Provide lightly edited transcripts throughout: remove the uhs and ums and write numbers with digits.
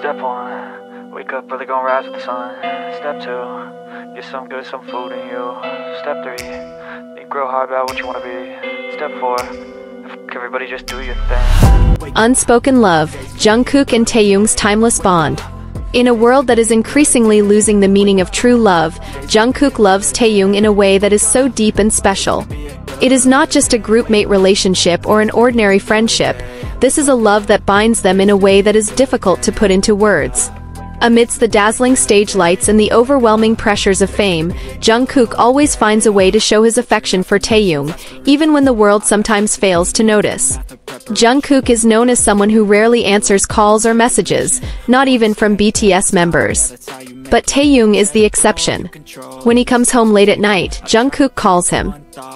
Step 1, wake up early, gonna rise with the sun. Step 2, get some good, some food in you. Step 3, think real hard about what you wanna be. Step 4, everybody just do your thing. Unspoken love, Jungkook and Taehyung's timeless bond. In a world that is increasingly losing the meaning of true love, Jungkook loves Taehyung in a way that is so deep and special. It is not just a groupmate relationship or an ordinary friendship. This is a love that binds them in a way that is difficult to put into words. Amidst the dazzling stage lights and the overwhelming pressures of fame, Jungkook always finds a way to show his affection for Taehyung, even when the world sometimes fails to notice. Jungkook is known as someone who rarely answers calls or messages, not even from BTS members. But Taehyung is the exception. When he comes home late at night, Jungkook calls him.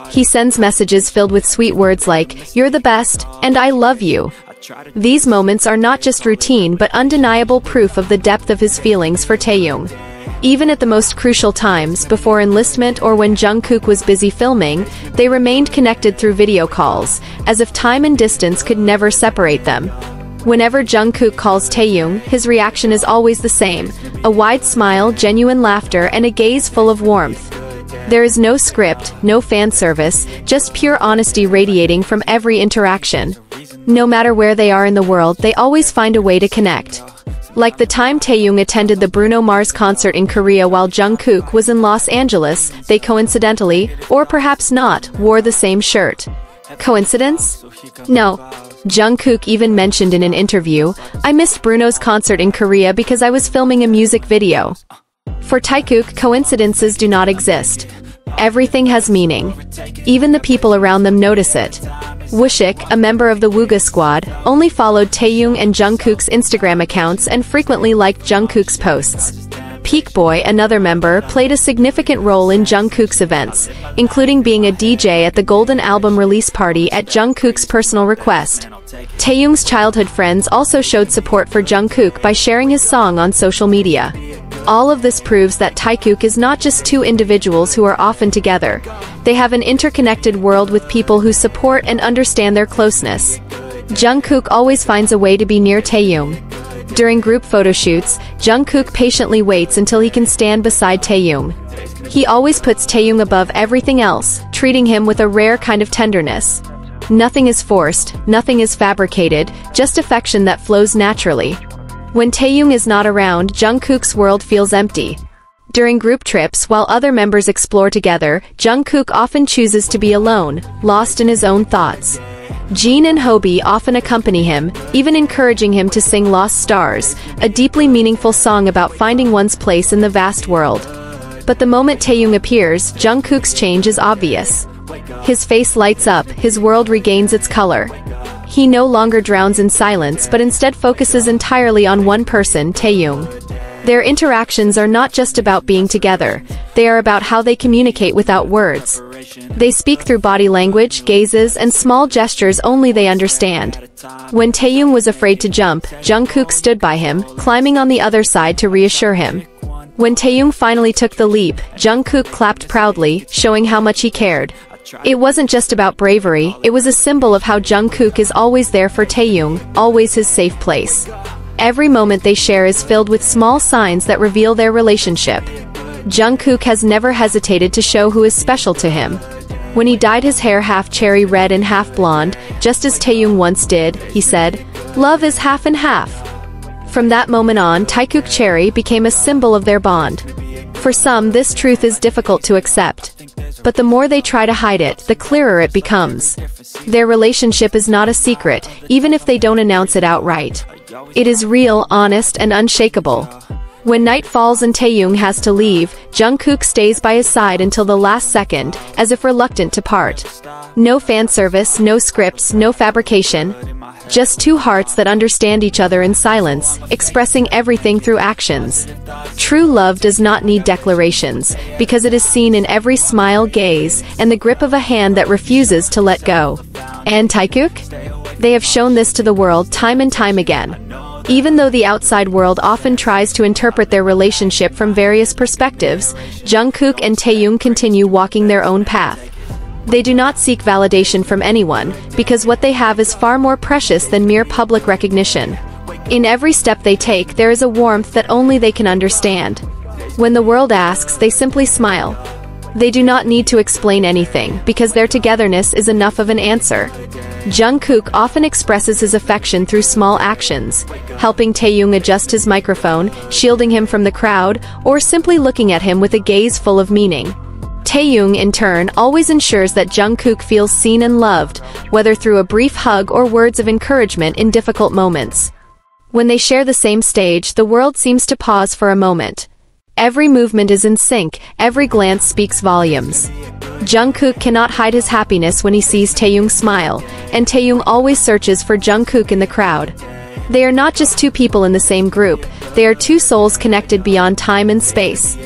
He sends messages filled with sweet words like, "You're the best," and "I love you." These moments are not just routine but undeniable proof of the depth of his feelings for Taehyung. Even at the most crucial times, before enlistment or when Jungkook was busy filming, they remained connected through video calls, as if time and distance could never separate them. Whenever Jungkook calls Taehyung, his reaction is always the same: a wide smile, genuine laughter, and a gaze full of warmth. There is no script, no fan service, just pure honesty radiating from every interaction. No matter where they are in the world, they always find a way to connect. Like the time Taehyung attended the Bruno Mars concert in Korea while Jungkook was in Los Angeles, they coincidentally, or perhaps not, wore the same shirt. Coincidence? No. Jungkook even mentioned in an interview, "I missed Bruno's concert in Korea because I was filming a music video." For Taehyung, coincidences do not exist. Everything has meaning. Even the people around them notice it. Wooshik, a member of the Wooga squad, only followed Taehyung and Jungkook's Instagram accounts and frequently liked Jungkook's posts. Peak Boy, another member, played a significant role in Jungkook's events, including being a DJ at the Golden Album release party at Jungkook's personal request. Taehyung's childhood friends also showed support for Jungkook by sharing his song on social media. All of this proves that Taehyung is not just two individuals who are often together. They have an interconnected world with people who support and understand their closeness. Jungkook always finds a way to be near Taehyung. During group photo shoots, Jungkook patiently waits until he can stand beside Taehyung. He always puts Taehyung above everything else, treating him with a rare kind of tenderness. Nothing is forced, nothing is fabricated, just affection that flows naturally. When Taehyung is not around, Jungkook's world feels empty. During group trips, while other members explore together, Jungkook often chooses to be alone, lost in his own thoughts. Jin and Hobi often accompany him, even encouraging him to sing Lost Stars, a deeply meaningful song about finding one's place in the vast world. But the moment Taehyung appears, Jungkook's change is obvious. His face lights up, his world regains its color. He no longer drowns in silence but instead focuses entirely on one person, Taehyung. Their interactions are not just about being together, they are about how they communicate without words. They speak through body language, gazes, and small gestures only they understand. When Taehyung was afraid to jump, Jungkook stood by him, climbing on the other side to reassure him. When Taehyung finally took the leap, Jungkook clapped proudly, showing how much he cared. It wasn't just about bravery, it was a symbol of how Jungkook is always there for Taehyung, always his safe place. Every moment they share is filled with small signs that reveal their relationship. Jungkook has never hesitated to show who is special to him. When he dyed his hair half cherry red and half blonde, just as Taehyung once did, he said, "Love is half and half." From that moment on, Taehyung Cherry became a symbol of their bond. For some, this truth is difficult to accept. But the more they try to hide it, the clearer it becomes. Their relationship is not a secret, even if they don't announce it outright. It is real, honest, and unshakable. When night falls and Taehyung has to leave, Jungkook stays by his side until the last second, as if reluctant to part. No fan service, no scripts, no fabrication. Just two hearts that understand each other in silence, expressing everything through actions. True love does not need declarations, because it is seen in every smile, gaze, and the grip of a hand that refuses to let go. And Taehyung? They have shown this to the world time and time again. Even though the outside world often tries to interpret their relationship from various perspectives, Jungkook and Taehyung continue walking their own path. They do not seek validation from anyone, because what they have is far more precious than mere public recognition. In every step they take, there is a warmth that only they can understand. When the world asks, they simply smile. They do not need to explain anything, because their togetherness is enough of an answer. Jungkook often expresses his affection through small actions, helping Taehyung adjust his microphone, shielding him from the crowd, or simply looking at him with a gaze full of meaning. Taehyung, in turn, always ensures that Jungkook feels seen and loved, whether through a brief hug or words of encouragement in difficult moments. When they share the same stage, the world seems to pause for a moment. Every movement is in sync, every glance speaks volumes. Jungkook cannot hide his happiness when he sees Taehyung smile, and Taehyung always searches for Jungkook in the crowd. They are not just two people in the same group, they are two souls connected beyond time and space.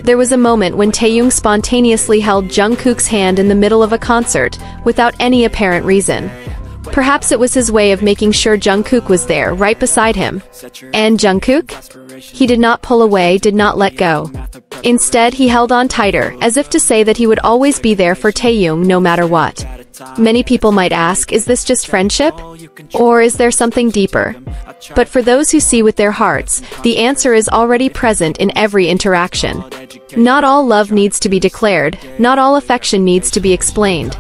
There was a moment when Taehyung spontaneously held Jungkook's hand in the middle of a concert, without any apparent reason. Perhaps it was his way of making sure Jungkook was there, right beside him. And Jungkook? He did not pull away, did not let go. Instead, he held on tighter, as if to say that he would always be there for Taehyung no matter what. Many people might ask, is this just friendship? Or is there something deeper? But for those who see with their hearts, the answer is already present in every interaction. Not all love needs to be declared, not all affection needs to be explained.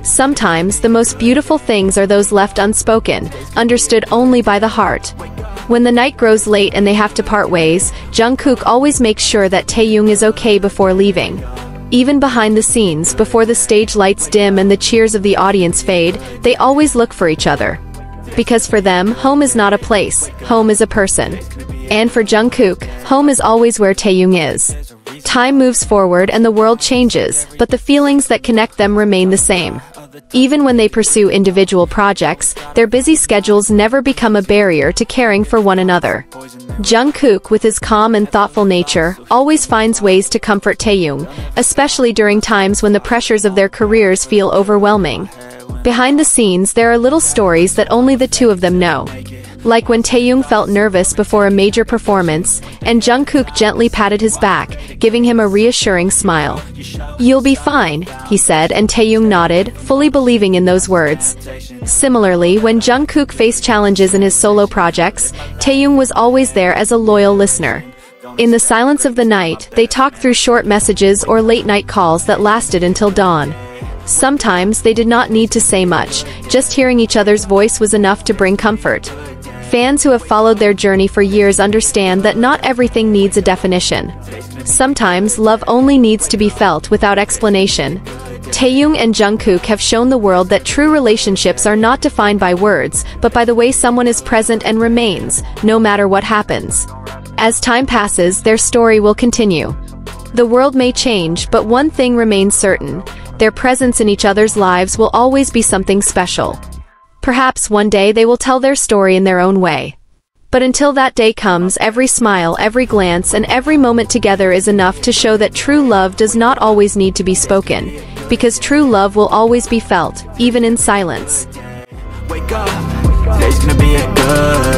Sometimes, the most beautiful things are those left unspoken, understood only by the heart. When the night grows late and they have to part ways, Jungkook always makes sure that Taehyung is okay before leaving. Even behind the scenes, before the stage lights dim and the cheers of the audience fade, they always look for each other. Because for them, home is not a place, home is a person. And for Jungkook, home is always where Taehyung is. Time moves forward and the world changes, but the feelings that connect them remain the same. Even when they pursue individual projects, their busy schedules never become a barrier to caring for one another. Jungkook, with his calm and thoughtful nature, always finds ways to comfort Taehyung, especially during times when the pressures of their careers feel overwhelming. Behind the scenes, there are little stories that only the two of them know. Like when Taehyung felt nervous before a major performance, and Jungkook gently patted his back, giving him a reassuring smile. "You'll be fine," he said, and Taehyung nodded, fully believing in those words. Similarly, when Jungkook faced challenges in his solo projects, Taehyung was always there as a loyal listener. In the silence of the night, they talked through short messages or late-night calls that lasted until dawn. Sometimes they did not need to say much, just hearing each other's voice was enough to bring comfort. Fans who have followed their journey for years understand that not everything needs a definition. Sometimes love only needs to be felt without explanation. Taehyung and Jungkook have shown the world that true relationships are not defined by words, but by the way someone is present and remains, no matter what happens. As time passes, their story will continue. The world may change, but one thing remains certain: their presence in each other's lives will always be something special. Perhaps one day they will tell their story in their own way. But until that day comes, every smile, every glance, and every moment together is enough to show that true love does not always need to be spoken, because true love will always be felt, even in silence. Wake up, today's gonna be a good